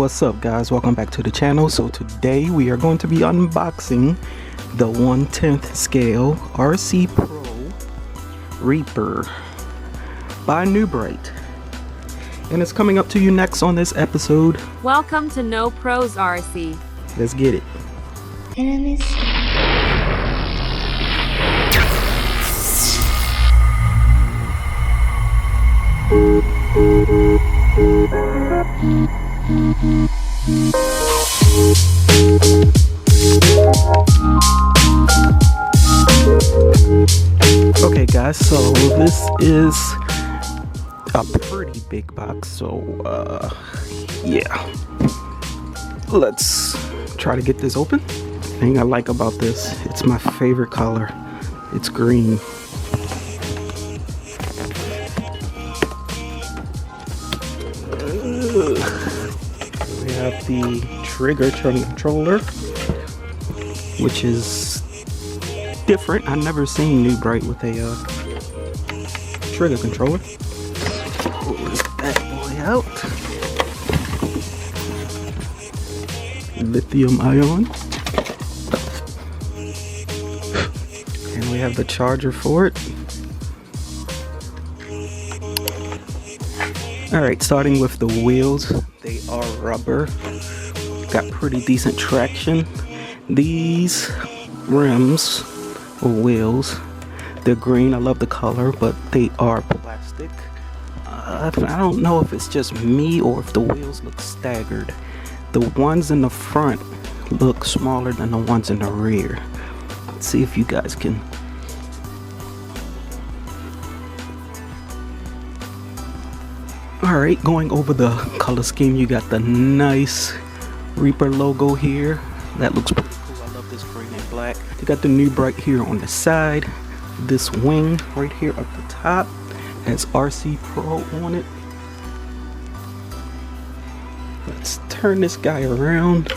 What's up guys, welcome back to the channel. So today we are going to be unboxing the 1/10 scale RC Pro Reaper by New Bright, and it's coming up to you next on this episode. Welcome to No Pros RC. Let's get it. Okay guys, so this is a pretty big box, so yeah, let's try to get this open. The thing I like about this, it's my favorite color. It's green. We have the trigger controller, which is different. I've never seen New Bright with a trigger controller. Pull this bad boy out. Lithium ion. And we have the charger for it. Alright, starting with the wheels. They are rubber. Got pretty decent traction. These rims or wheels, they're green. I love the color, but they are plastic. I don't know if it's just me or if the wheels look staggered. The ones in the front look smaller than the ones in the rear. Let's see if you guys can. Alright, going over the color scheme, you got the nice Reaper logo here. That looks pretty cool. I love this green and black. You got the New Bright here on the side. This wing right here at the top has RC Pro on it. Let's turn this guy around.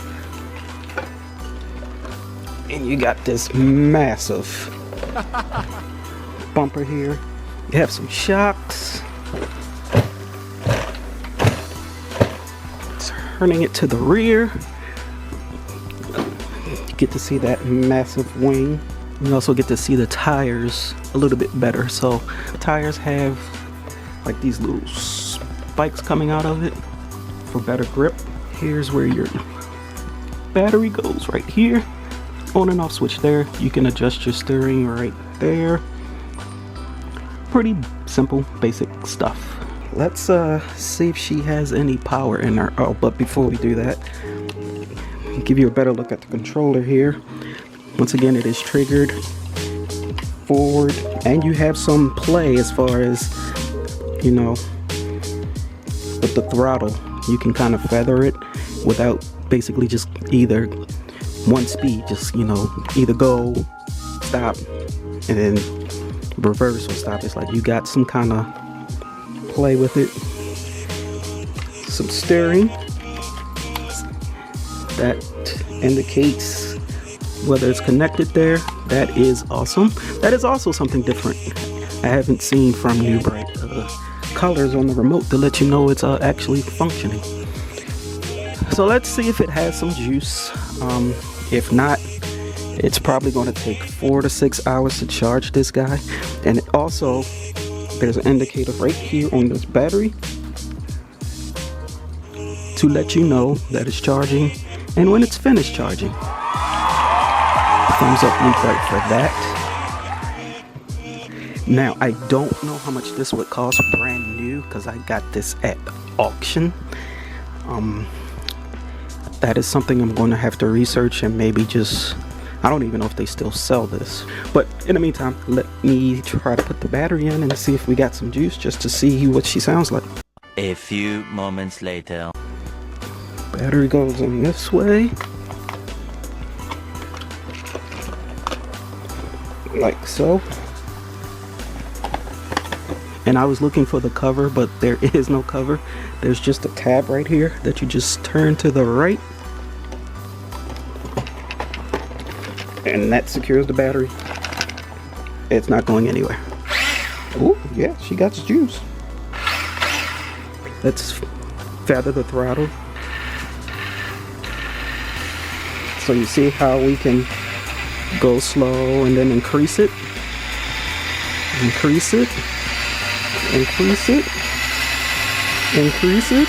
And you got this massive bumper here. You have some shocks. Turning it to the rear, you get to see that massive wing. You also get to see the tires a little bit better. So the tires have like these little spikes coming out of it for better grip. Here's where your battery goes, right here. On and off switch there. You can adjust your steering right there. Pretty simple, basic stuff. Let's see if she has any power in her. Oh, but before we do that, I'll give you a better look at the controller here. Once again, it is triggered forward, and you have some play as far as, you know, with the throttle. You can kind of feather it without basically just either one speed, just, you know, either go, stop, and then reverse or stop. It's like you got some kind of play with it. Some steering that indicates whether it's connected there. That is awesome. That is also something different I haven't seen from New Bright. Colors on the remote to let you know it's actually functioning. So let's see if it has some juice. If not, it's probably going to take 4 to 6 hours to charge this guy. And it also, there's an indicator right here on this battery to let you know that it's charging and when it's finished charging. Thumbs up New Bright for that. Now, I don't know how much this would cost brand new because I got this at auction. That is something I'm going to have to research and maybe just, I don't even know if they still sell this. But in the meantime, let me try to put the battery in and see if we got some juice just to see what she sounds like. A few moments later. Battery goes in this way. Like so. And I was looking for the cover, but there is no cover. There's just a tab right here that you just turn to the right. And that secures the battery. It's not going anywhere. Oh, yeah, she got juice. Let's feather the throttle. So you see how we can go slow and then increase it, increase it, increase it, increase it,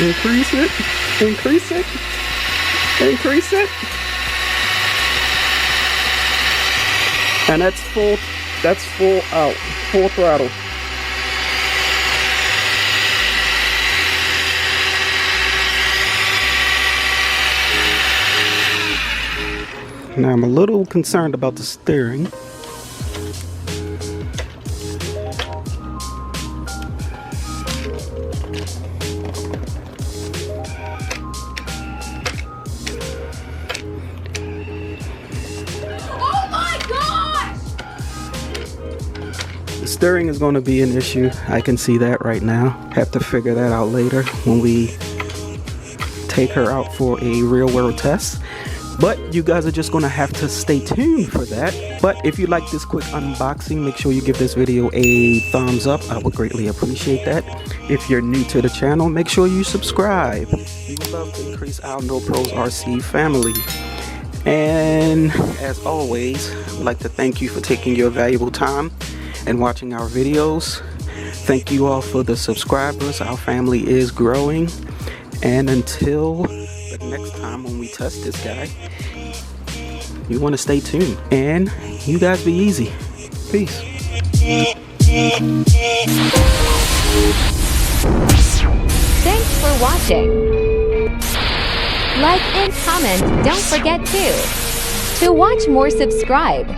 increase it, increase it, increase it. And that's full out, full throttle. Now I'm a little concerned about the steering. Oh my gosh! The steering is going to be an issue. I can see that right now. Have to figure that out later when we take her out for a real world test. But you guys are just going to have to stay tuned for that. But if you like this quick unboxing, make sure you give this video a thumbs up. I would greatly appreciate that. If you're new to the channel, make sure you subscribe. We would love to increase our No Pros RC family. And as always, I'd like to thank you for taking your valuable time and watching our videos. Thank you all for the subscribers. Our family is growing. And until the next time when we test this guy, you want to stay tuned. And you guys be easy. Peace. Thanks for watching. Like and comment, don't forget to watch more, subscribe.